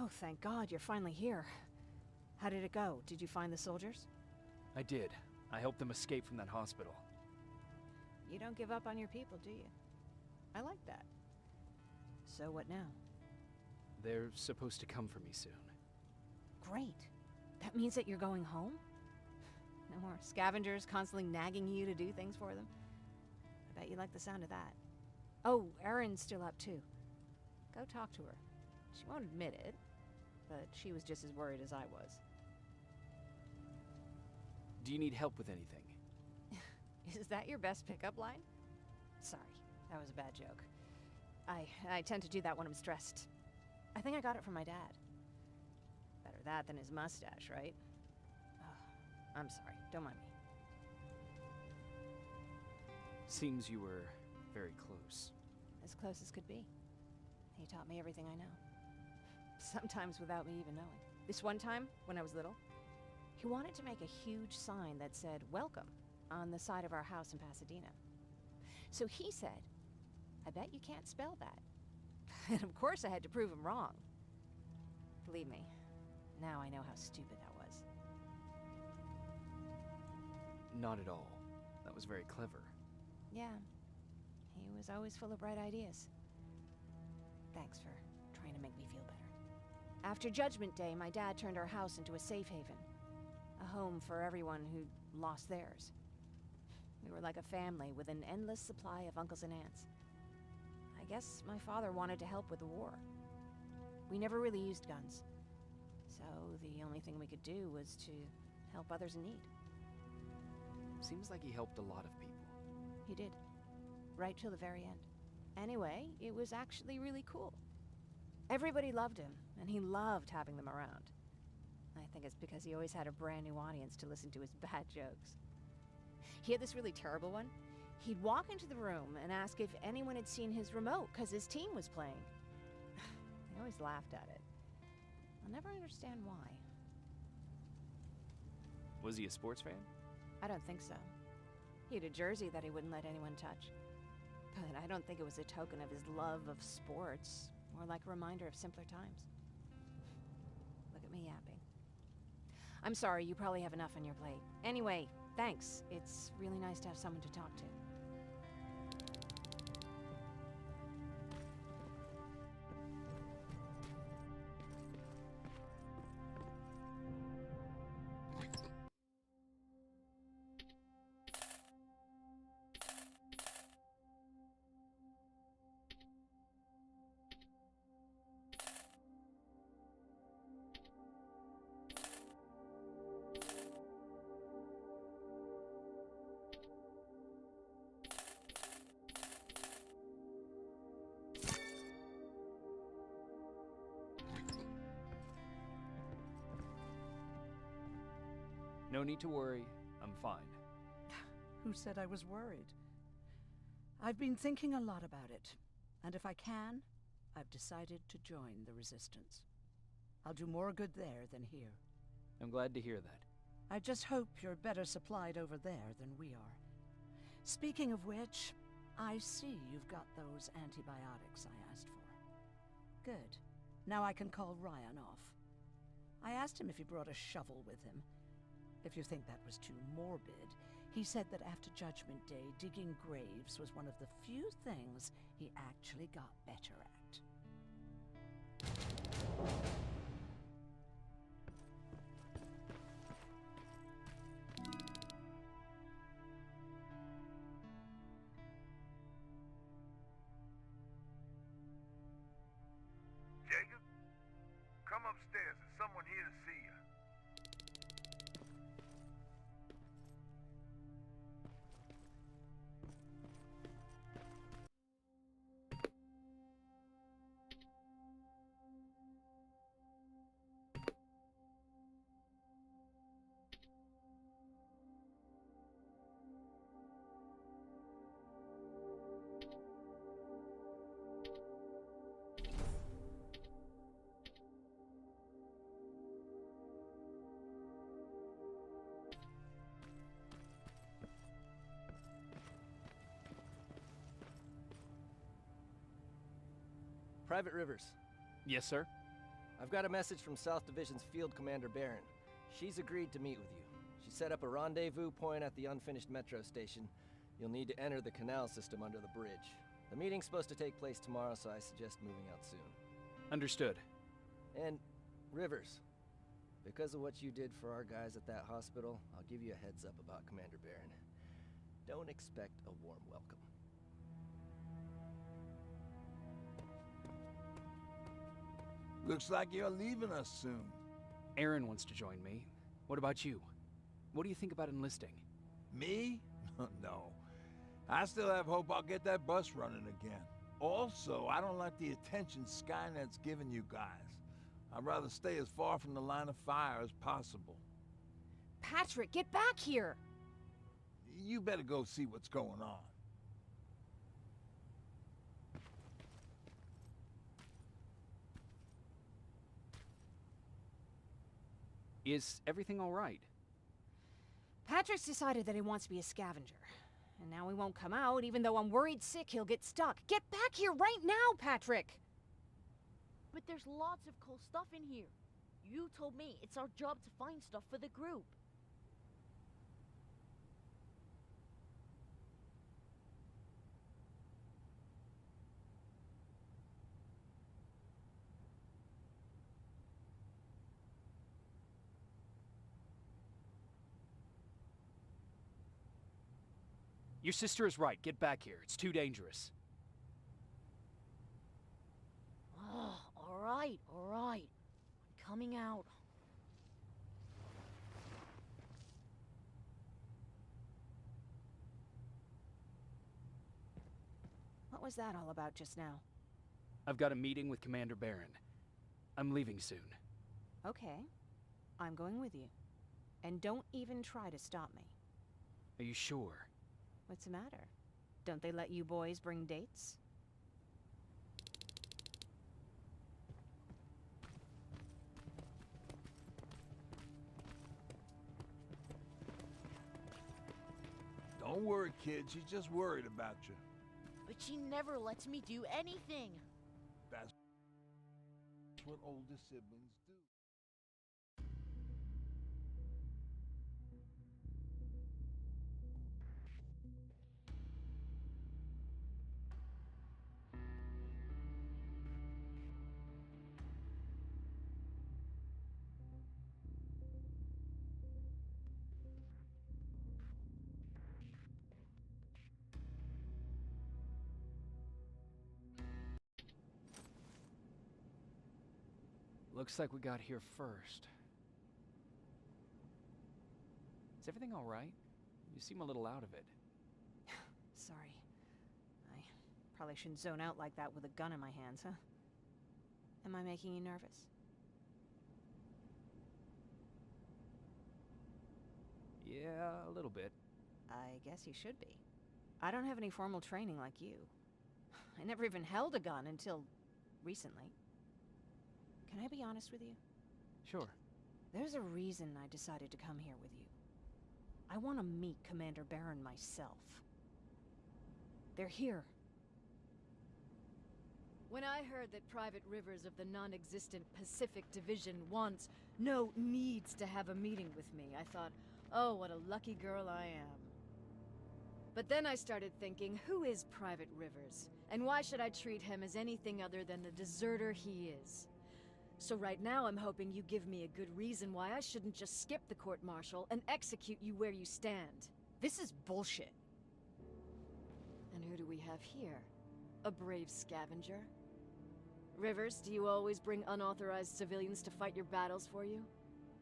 Oh, thank God, you're finally here. How did it go? Did you find the soldiers? I did. I helped them escape from that hospital. You don't give up on your people, do you? I like that. So what now? They're supposed to come for me soon. Great. That means that you're going home? No more scavengers constantly nagging you to do things for them? I bet you like the sound of that. Oh, Erin's still up too. Go talk to her. She won't admit it, but she was just as worried as I was. Do you need help with anything? Is that your best pickup line? Sorry, that was a bad joke. I tend to do that when I'm stressed. I think I got it from my dad. Better that than his mustache, right? Oh, I'm sorry, don't mind me. Seems you were very close. As close as could be. He taught me everything I know. Sometimes without me even knowing. This one time, when I was little, he wanted to make a huge sign that said, "Welcome," on the side of our house in Pasadena. So he said, "I bet you can't spell that." And of course I had to prove him wrong. Believe me, now I know how stupid that was. Not at all. That was very clever. Yeah, he was always full of bright ideas. Thanks for trying to make me feel better. After Judgment Day, my dad turned our house into a safe haven. A home for everyone who'd lost theirs. We were like a family with an endless supply of uncles and aunts. I guess my father wanted to help with the war. We never really used guns. So the only thing we could do was to help others in need. Seems like he helped a lot of people. He did. Right till the very end. Anyway, it was actually really cool. Everybody loved him, and he loved having them around. I think it's because he always had a brand new audience to listen to his bad jokes. He had this really terrible one. He'd walk into the room and ask if anyone had seen his remote because his team was playing. I always laughed at it. I'll never understand why. Was he a sports fan? I don't think so. He had a jersey that he wouldn't let anyone touch. But I don't think it was a token of his love of sports, more like a reminder of simpler times. Look at me yapping. I'm sorry, you probably have enough on your plate. Anyway, thanks. It's really nice to have someone to talk to. No need to worry. I'm fine. Who said I was worried? I've been thinking a lot about it, and if I can, I've decided to join the Resistance. I'll do more good there than here. I'm glad to hear that. I just hope you're better supplied over there than we are. Speaking of which, I see you've got those antibiotics I asked for. Good. Now I can call Ryan off. I asked him if he brought a shovel with him. If you think that was too morbid, he said that after Judgment Day, digging graves was one of the few things he actually got better at. Jacob, come upstairs. There's someone here to see you. Private Rivers. Yes, sir? I've got a message from South Division's Field Commander Barron. She's agreed to meet with you. She set up a rendezvous point at the unfinished metro station. You'll need to enter the canal system under the bridge. The meeting's supposed to take place tomorrow, so I suggest moving out soon. Understood. And, Rivers, because of what you did for our guys at that hospital, I'll give you a heads up about Commander Barron. Don't expect a warm welcome. Looks like you're leaving us soon. Aaron wants to join me. What about you? What do you think about enlisting? Me? No. I still have hope I'll get that bus running again. Also, I don't like the attention Skynet's giving you guys. I'd rather stay as far from the line of fire as possible. Patrick, get back here! You better go see what's going on. Is everything all right? Patrick's decided that he wants to be a scavenger. And now he won't come out, even though I'm worried sick he'll get stuck. Get back here right now, Patrick! But there's lots of cool stuff in here. You told me it's our job to find stuff for the group. Your sister is right. Get back here. It's too dangerous. All right. I'm coming out. What was that all about just now? I've got a meeting with Commander Barron. I'm leaving soon. Okay. I'm going with you. And don't even try to stop me. Are you sure? What's the matter? Don't they let you boys bring dates? Don't worry, kid. She's just worried about you. But she never lets me do anything. That's what older siblings do. Looks like we got here first. Is everything all right? You seem a little out of it. Sorry. I probably shouldn't zone out like that with a gun in my hands, huh? Am I making you nervous? Yeah, a little bit. I guess you should be. I don't have any formal training like you. I never even held a gun until recently. Can I be honest with you? Sure. There's a reason I decided to come here with you. I want to meet Commander Barron myself. They're here. When I heard that Private Rivers of the non-existent Pacific Division needs to have a meeting with me, I thought, oh, what a lucky girl I am. But then I started thinking, who is Private Rivers? And why should I treat him as anything other than the deserter he is? So right now I'm hoping you give me a good reason why I shouldn't just skip the court-martial and execute you where you stand. This is bullshit. And who do we have here? A brave scavenger? Rivers, do you always bring unauthorized civilians to fight your battles for you?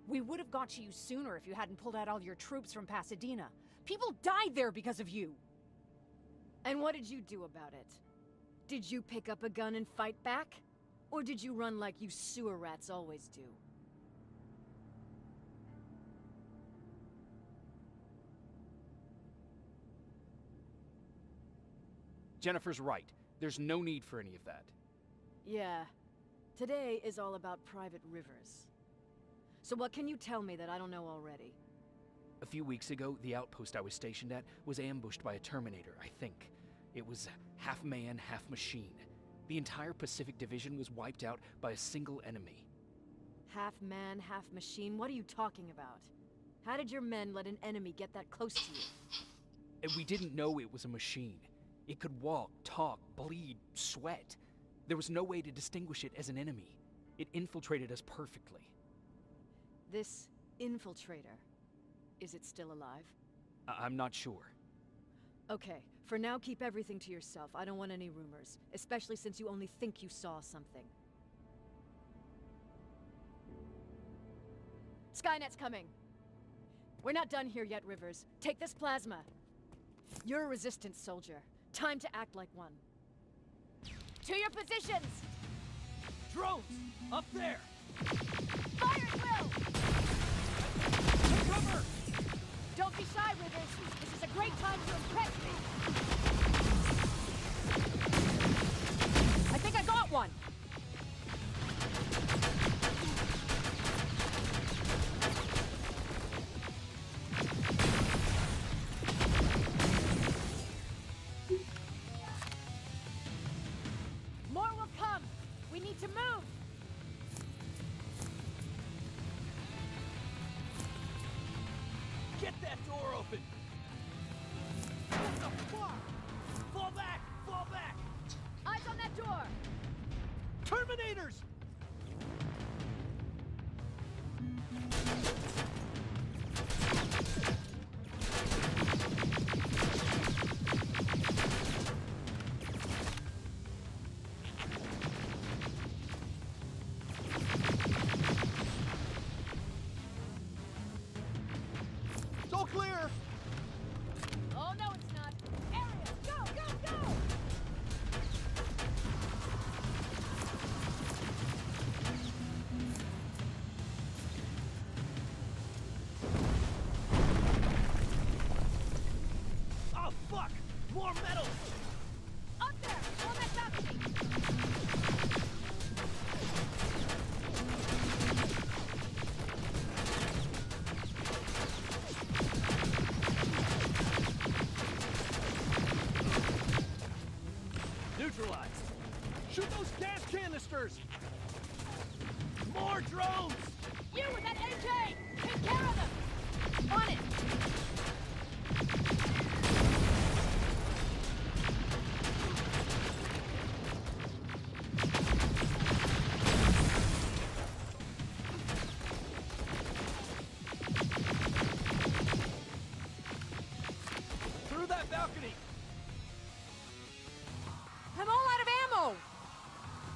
We would have got to you sooner if you hadn't pulled out all your troops from Pasadena. People died there because of you! And what did you do about it? Did you pick up a gun and fight back? Or did you run like you sewer rats always do? Jennifer's right. There's no need for any of that. Yeah. Today is all about Private Rivers. So what can you tell me that I don't know already? A few weeks ago, the outpost I was stationed at was ambushed by a Terminator, I think. It was half man, half machine. The entire Pacific Division was wiped out by a single enemy. Half man, half machine? What are you talking about? How did your men let an enemy get that close to you? And we didn't know it was a machine. It could walk, talk, bleed, sweat. There was no way to distinguish it as an enemy. It infiltrated us perfectly. This infiltrator, is it still alive? I'm not sure. Okay, for now keep everything to yourself. I don't want any rumors, especially since you only think you saw something. Skynet's coming. We're not done here yet, Rivers. Take this plasma. You're a resistance soldier. Time to act like one. To your positions! Drones! Up there! Fire at will! Take cover! Don't be shy, Rivers. This is a great time to impress me. I think I got one! More will come. We need to move. Get that door open! What the fuck? Fall back! Fall back! Eyes on that door. Terminators! It's all clear! Oh, no, it's not. Area, go, go, go! Oh, fuck! More metal! Up there, on that balcony. Neutralized! Shoot those gas canisters! More drones! You with that NJ! Take care of them! On it! Through that balcony! I'm all out of ammo!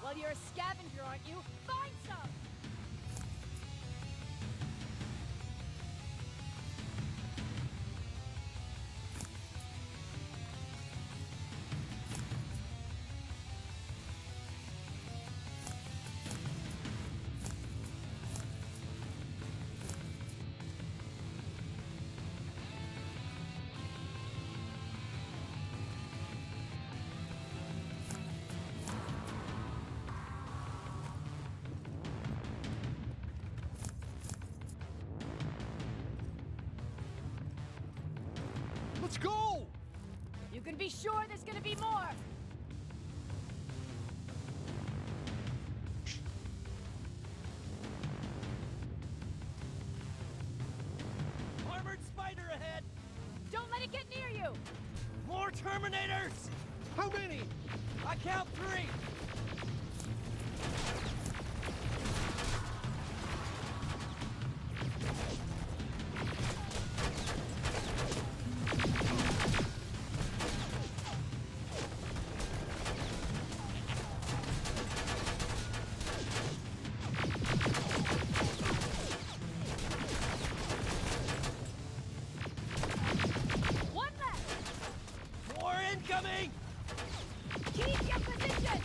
Well, you're a scavenger, aren't you? Find some! Let's go! You can be sure there's gonna be more! Armored spider ahead! Don't let it get near you! More Terminators! How many? I count 3! One left! More incoming! Keep your position!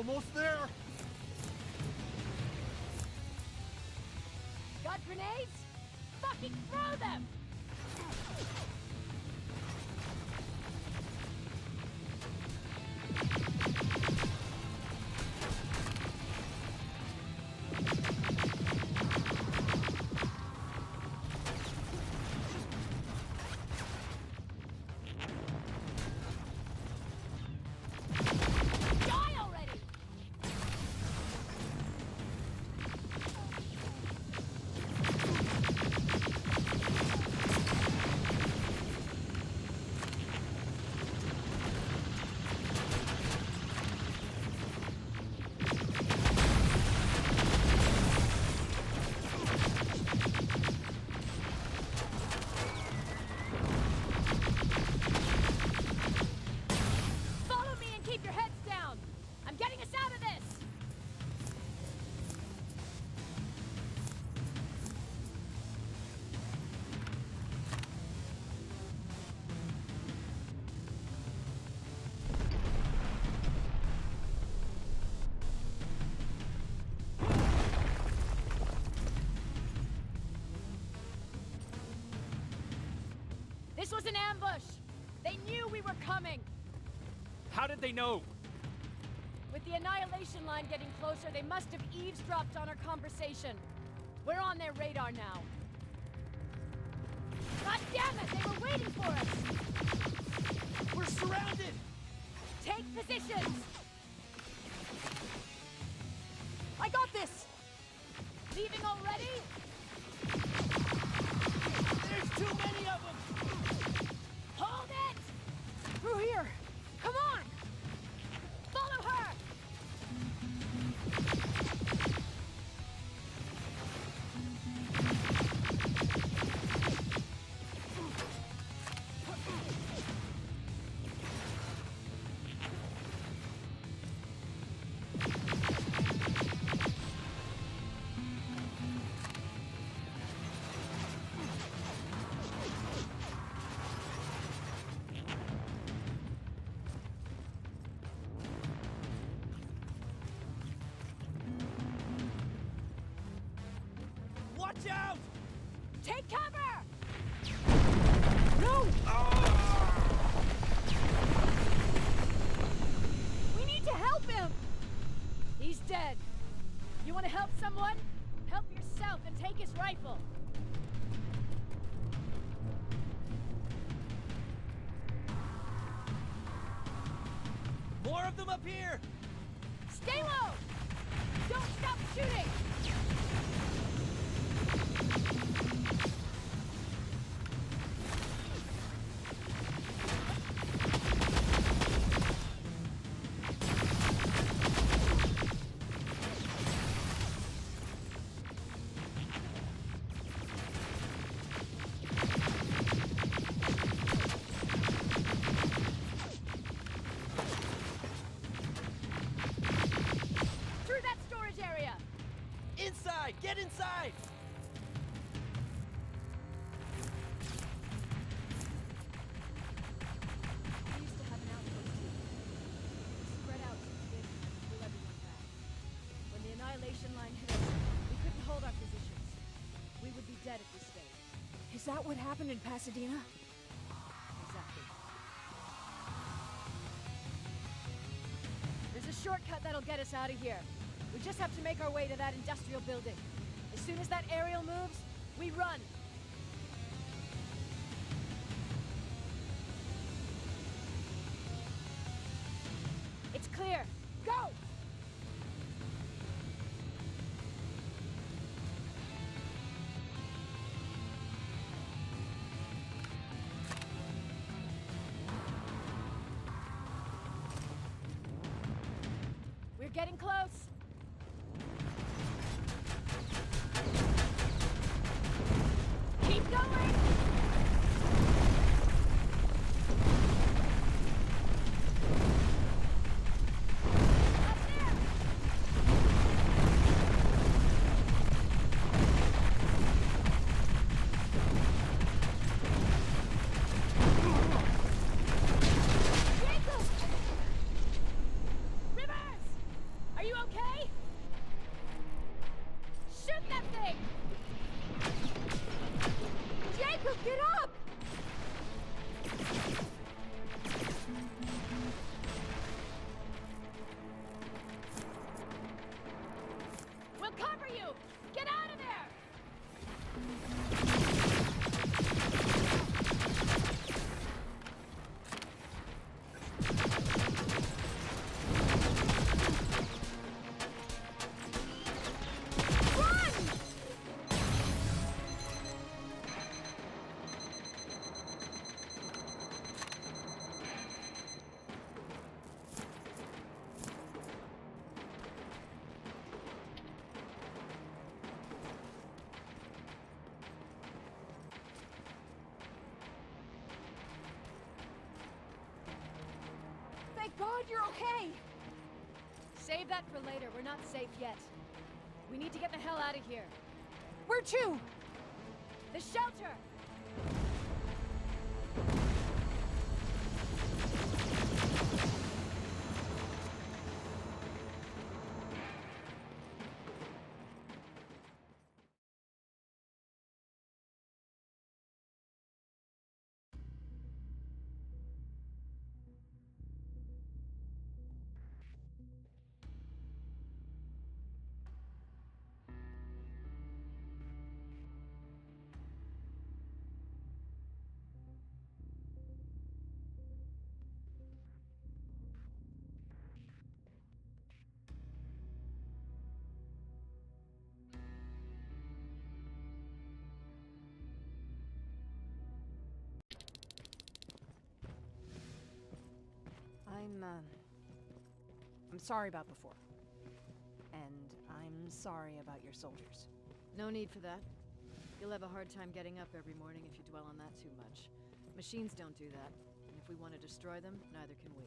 Almost there. Got grenades? Fucking throw them! Die already! Follow me and keep your heads down! I'm getting us out of this! This was an ambush! They knew we were coming! How did they know? With the Annihilation line getting closer, they must have eavesdropped on our conversation. We're on their radar now. God damn it! They were waiting for us! We're surrounded! Take positions! I got this! Leaving already? There's too many of them! Hold it! Through here! Come on! Follow her! Watch out! Take cover! No! We need to help him! He's dead. You want to help someone? Help yourself and take his rifle. More of them up here! Stay low! Don't stop shooting! Through that storage area! Inside! Get inside! We used to have an outpost here. Spread out so we could pull everyone back. When the Annihilation line hit us, we couldn't hold our positions. We would be dead at this stage. Is that what happened in Pasadena? Exactly. There's a shortcut that'll get us out of here. We just have to make our way to that industrial building. As soon as that aerial moves, we run. It's clear. Go! We're getting close. Keep going! Up there! Jacob! Rivers! good you're okay! Save that for later. We're not safe yet. We need to get the hell out of here. Where to? The shelter! I'm sorry about before. And I'm sorry about your soldiers. No need for that. You'll have a hard time getting up every morning if you dwell on that too much. Machines don't do that, and if we want to destroy them, neither can we.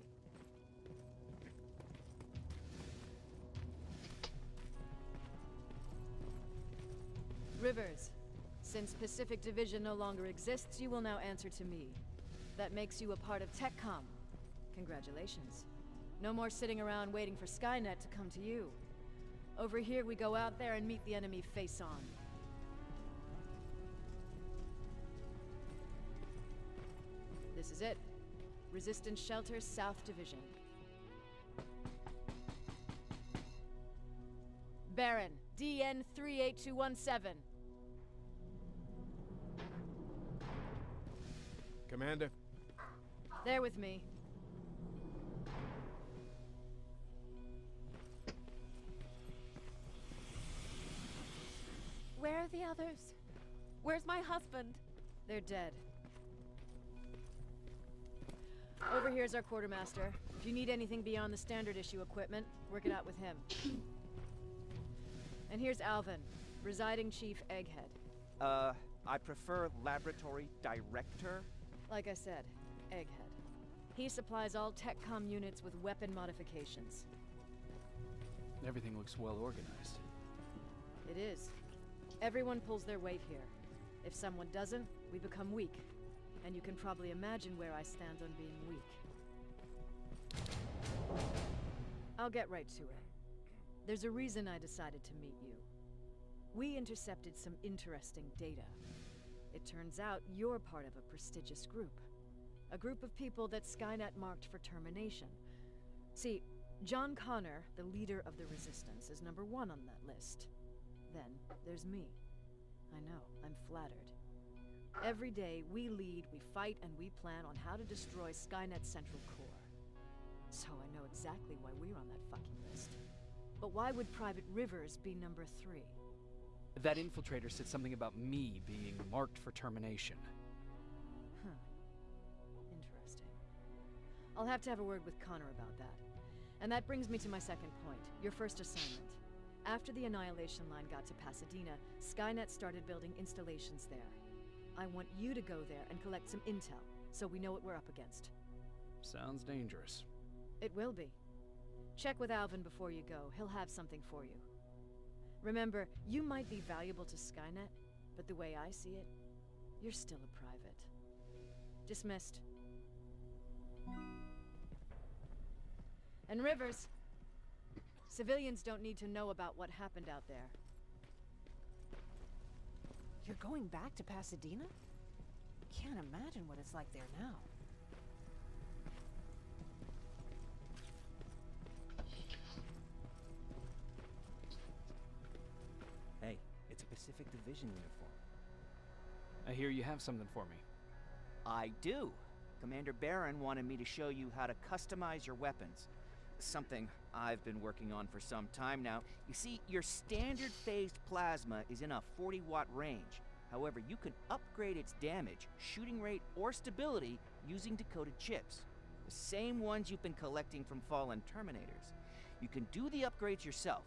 Rivers, since Pacific Division no longer exists, you will now answer to me. That makes you a part of TechCom. Congratulations. No more sitting around waiting for Skynet to come to you. Over here, we go out there and meet the enemy face on. This is it. Resistance Shelter, South Division. Baron, DN 38217. Commander. There with me. Where are the others? Where's my husband? They're dead. Over here's our quartermaster. If you need anything beyond the standard issue equipment, work it out with him. And here's Alvin, Presiding Chief Egghead. I prefer Laboratory Director. Like I said, Egghead. He supplies all TechCom units with weapon modifications. Everything looks well organized. It is. Everyone pulls their weight here. If someone doesn't, we become weak. And you can probably imagine where I stand on being weak. I'll get right to it. There's a reason I decided to meet you. We intercepted some interesting data. It turns out you're part of a prestigious group. A group of people that Skynet marked for termination. See, John Connor, the leader of the Resistance, is #1 on that list. Then there's me. I know, I'm flattered. Every day, we lead, we fight, and we plan on how to destroy Skynet's central core. So I know exactly why we're on that fucking list. But why would Private Rivers be #3? That infiltrator said something about me being marked for termination. Huh. Interesting. I'll have to have a word with Connor about that. And that brings me to my second point, your first assignment. After the Annihilation Line got to Pasadena, Skynet started building installations there. I want you to go there and collect some intel, so we know what we're up against. Sounds dangerous. It will be. Check with Alvin before you go. He'll have something for you. Remember, you might be valuable to Skynet, but the way I see it, you're still a private. Dismissed. And Rivers, civilians don't need to know about what happened out there. You're going back to Pasadena? Can't imagine what it's like there now. Hey, it's a Pacific Division uniform. I hear you have something for me. I do. Commander Barron wanted me to show you how to customize your weapons. Something I've been working on for some time now. You see, your standard phased plasma is in a 40-watt range. However, you can upgrade its damage, shooting rate, or stability using decoded chips. The same ones you've been collecting from fallen Terminators. You can do the upgrades yourself.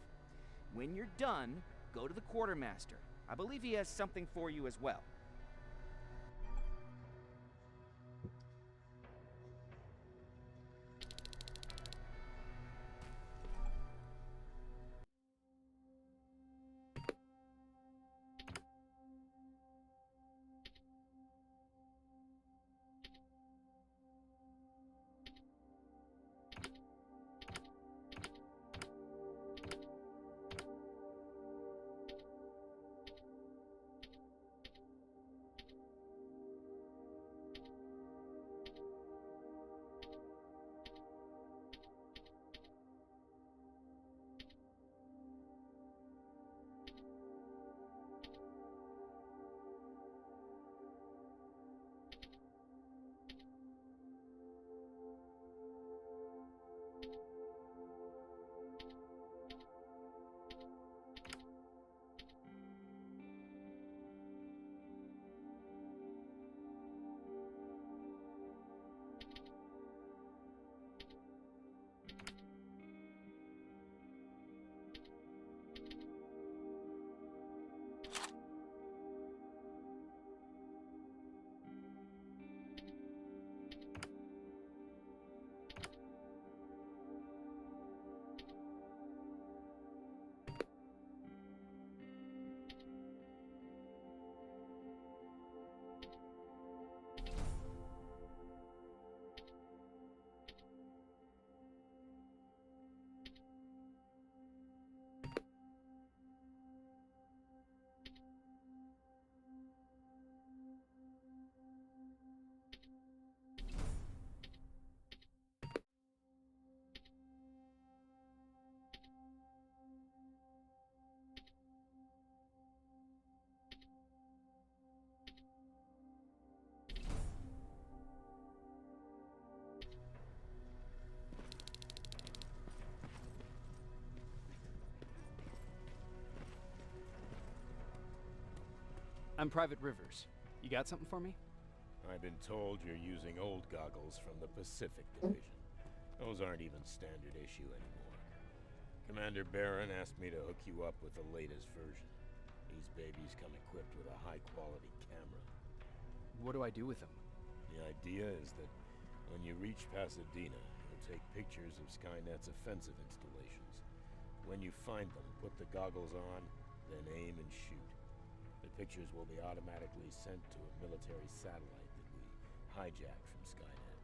When you're done, go to the quartermaster. I believe he has something for you as well. I'm Private Rivers. You got something for me? I've been told you're using old goggles from the Pacific Division. Those aren't even standard issue anymore. Commander Barron asked me to hook you up with the latest version. These babies come equipped with a high-quality camera. What do I do with them? The idea is that when you reach Pasadena, you'll take pictures of Skynet's offensive installations. When you find them, put the goggles on, then aim and shoot. The pictures will be automatically sent to a military satellite that we hijacked from Skynet.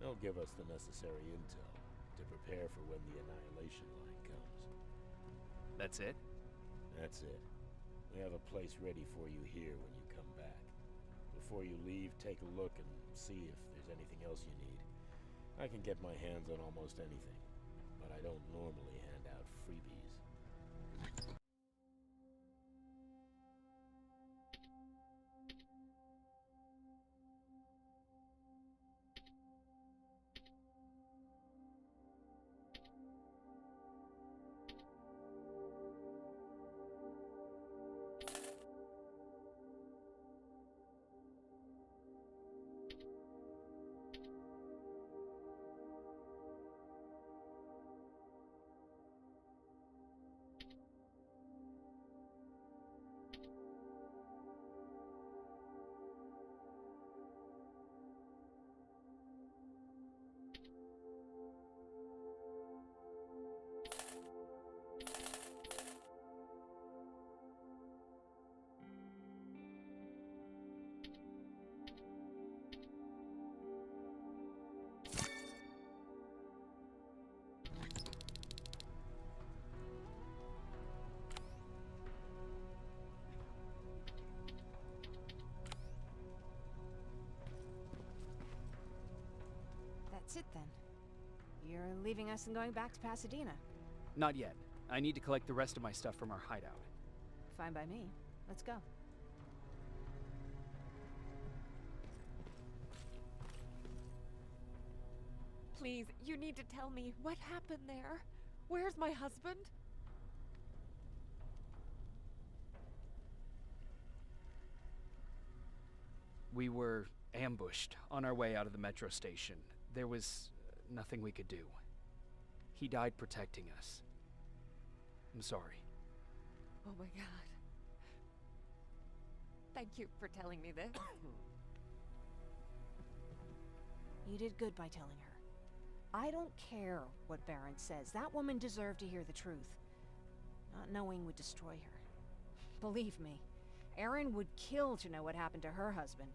They'll give us the necessary intel to prepare for when the annihilation line comes. That's it? That's it. We have a place ready for you here when you come back. Before you leave, take a look and see if there's anything else you need. I can get my hands on almost anything, but I don't normally hand out freebies. That's it then. You're leaving us and going back to Pasadena. Not yet. I need to collect the rest of my stuff from our hideout. Fine by me. Let's go. Please, you need to tell me what happened there. Where's my husband? We were ambushed on our way out of the metro station. There was nothing we could do. He died protecting us. I'm sorry. Oh my god. Thank you for telling me this. You did good by telling her. I don't care what Barron says. That woman deserved to hear the truth. Not knowing would destroy her. Believe me, Erin would kill to know what happened to her husband.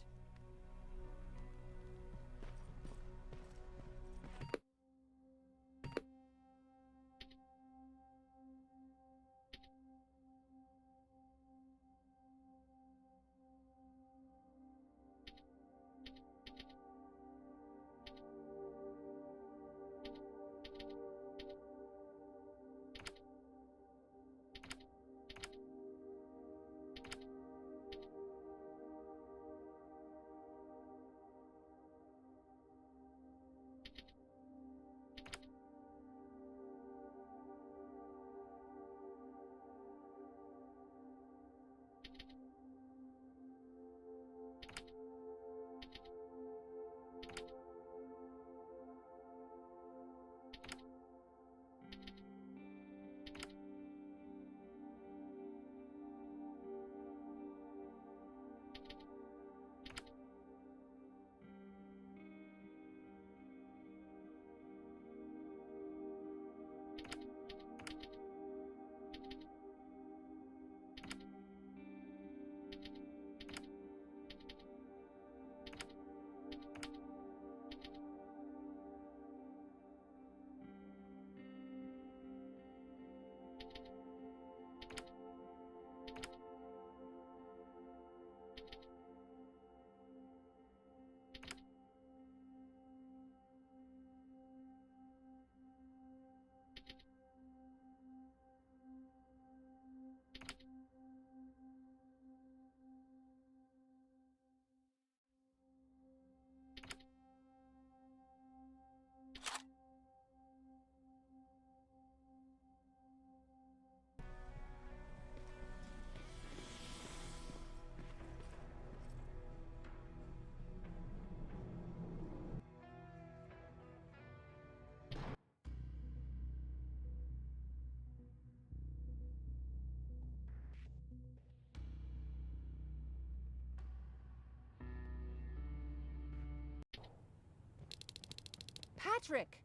Patrick!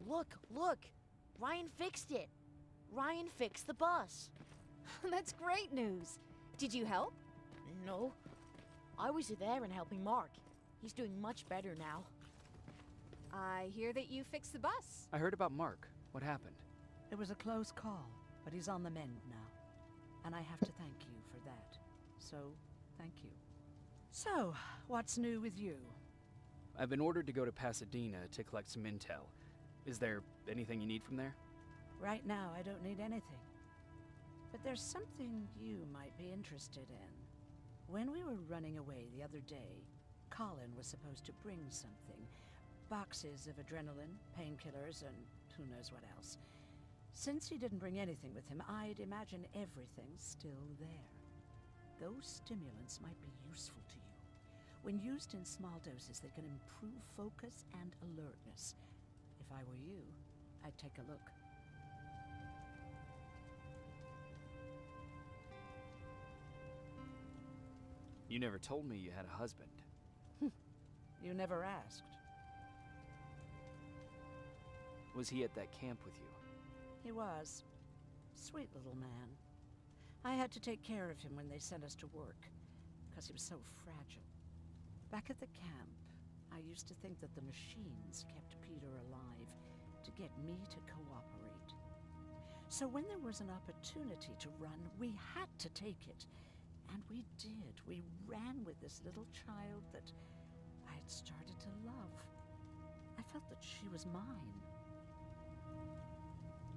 Look, look! Ryan fixed it. Ryan fixed the bus. That's great news. Did you help? No. I was there and helping Mark. He's doing much better now. I hear that you fixed the bus. I heard about Mark. What happened? It was a close call, but he's on the mend now. And I have to thank you for that. So, thank you. So, what's new with you? I've been ordered to go to Pasadena to collect some intel. Is there anything you need from there? Right now, I don't need anything. But there's something you might be interested in. When we were running away the other day, Colin was supposed to bring something. Boxes of adrenaline, painkillers, and who knows what else. Since he didn't bring anything with him, I'd imagine everything's still there. Those stimulants might be useful to you. When used in small doses, they can improve focus and alertness. If I were you, I'd take a look. You never told me you had a husband. You never asked. Was he at that camp with you? He was. Sweet little man. I had to take care of him when they sent us to work, because he was so fragile. Back at the camp, I used to think that the machines kept Peter alive to get me to cooperate. So when there was an opportunity to run, we had to take it. And we did. We ran with this little child that I had started to love. I felt that she was mine.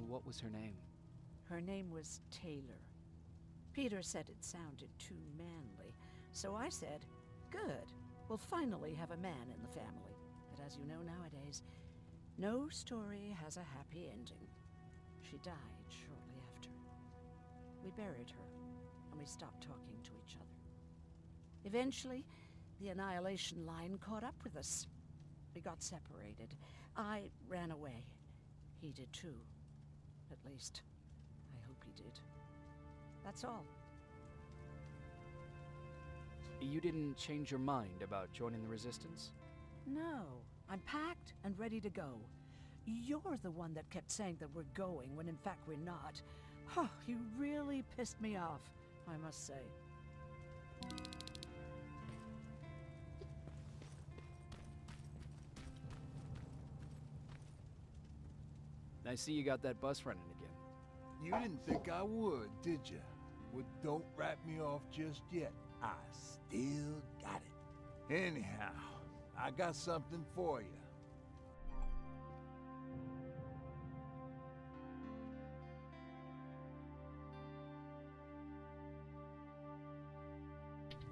What was her name? Her name was Taylor. Peter said it sounded too manly, so I said, good, we'll finally have a man in the family. But as you know nowadays, no story has a happy ending. She died shortly after. We buried her, and we stopped talking to each other. Eventually, the Annihilation Line caught up with us. We got separated. I ran away. He did too. At least, I hope he did. That's all. You didn't change your mind about joining the Resistance? No. I'm packed and ready to go. You're the one that kept saying that we're going when in fact we're not. Oh, you really pissed me off, I must say. I see you got that bus running again. You didn't think I would, did you? Well, don't wrap me off just yet. I still got it. Anyhow, I got something for you.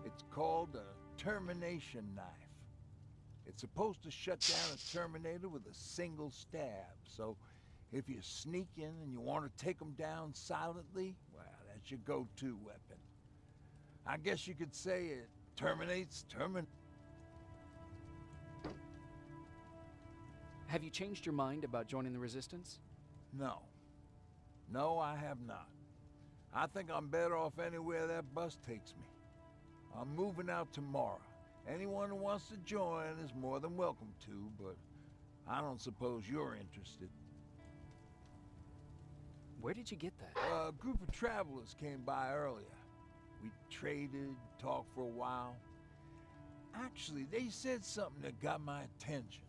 It's called a termination knife. It's supposed to shut down a Terminator with a single stab, so if you sneak in and you want to take them down silently, well, that's your go-to weapon. I guess you could say it terminates Have you changed your mind about joining the Resistance? No. No, I have not. I think I'm better off anywhere that bus takes me. I'm moving out tomorrow. Anyone who wants to join is more than welcome to, but I don't suppose you're interested. Where did you get that? A group of travelers came by earlier. We traded, talked for a while. Actually, they said something that got my attention.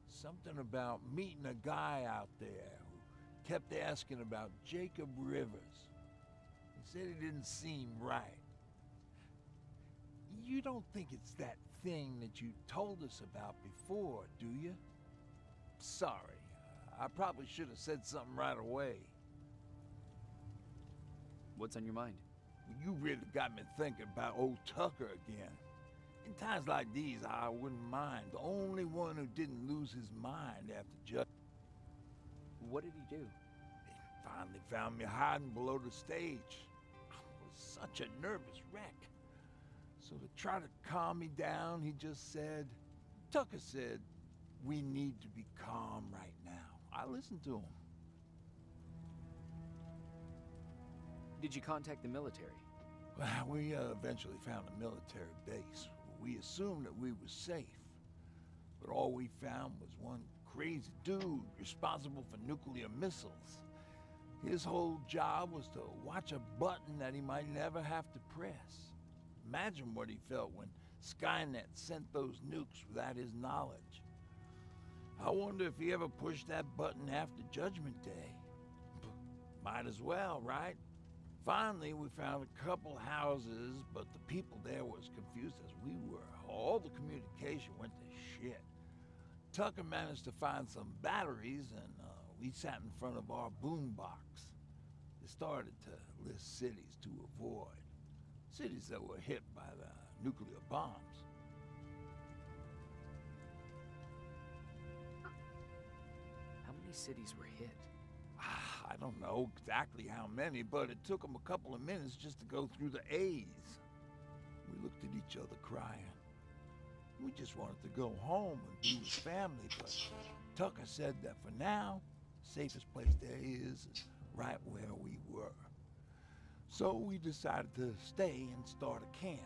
Something about meeting a guy out there who kept asking about Jacob Rivers. He said it didn't seem right. You don't think it's that thing that you told us about before, do you? Sorry, I probably should have said something right away. What's on your mind? You really got me thinking about old Tucker again. In times like these, I wouldn't mind. The only one who didn't lose his mind after Judd. What did he do? He finally found me hiding below the stage. I was such a nervous wreck. So to try to calm me down, he just said, Tucker said, we need to be calm right now. I listened to him. Did you contact the military? Well, we eventually found a military base. We assumed that we were safe. But all we found was one crazy dude responsible for nuclear missiles. His whole job was to watch a button that he might never have to press. Imagine what he felt when Skynet sent those nukes without his knowledge. I wonder if he ever pushed that button after Judgment Day. Might as well, right? Finally, we found a couple houses, but the people there were as confused as we were. All the communication went to shit. Tucker managed to find some batteries, and we sat in front of our boombox. They started to list cities to avoid. Cities that were hit by the nuclear bombs. How many cities were hit? I don't know exactly how many, but it took them a couple of minutes just to go through the A's. We looked at each other crying. We just wanted to go home and be with family, but Tucker said that for now, the safest place there is right where we were. So we decided to stay and start a camp.